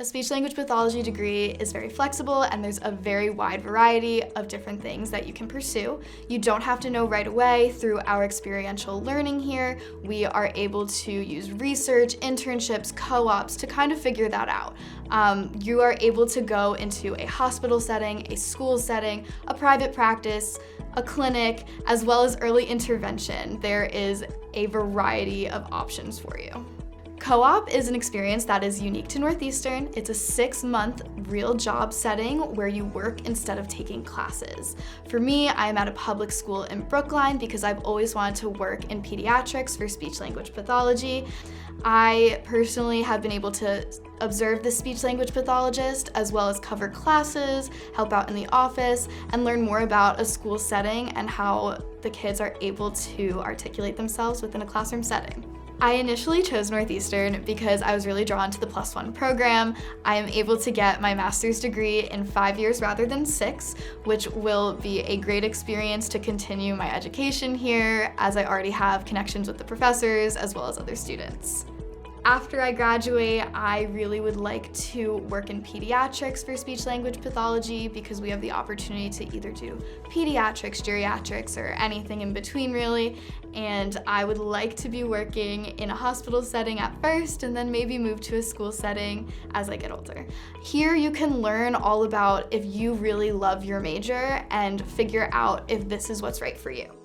A speech-language pathology degree is very flexible, and there's a very wide variety of different things that you can pursue. You don't have to know right away. Through our experiential learning here, we are able to use research, internships, co-ops to kind of figure that out. You are able to go into a hospital setting, a school setting, a private practice, a clinic, as well as early intervention. There is a variety of options for you. Co-op is an experience that is unique to Northeastern. It's a 6-month real job setting where you work instead of taking classes. For me, I'm at a public school in Brookline because I've always wanted to work in pediatrics for speech-language pathology. I personally have been able to observe the speech-language pathologist as well as cover classes, help out in the office, and learn more about a school setting and how the kids are able to articulate themselves within a classroom setting. I initially chose Northeastern because I was really drawn to the PlusOne program. I am able to get my master's degree in 5 years rather than 6, which will be a great experience to continue my education here, as I already have connections with the professors as well as other students. After I graduate, I really would like to work in pediatrics for speech-language pathology because we have the opportunity to either do pediatrics, geriatrics, or anything in between really. And I would like to be working in a hospital setting at first and then maybe move to a school setting as I get older. Here you can learn all about if you really love your major and figure out if this is what's right for you.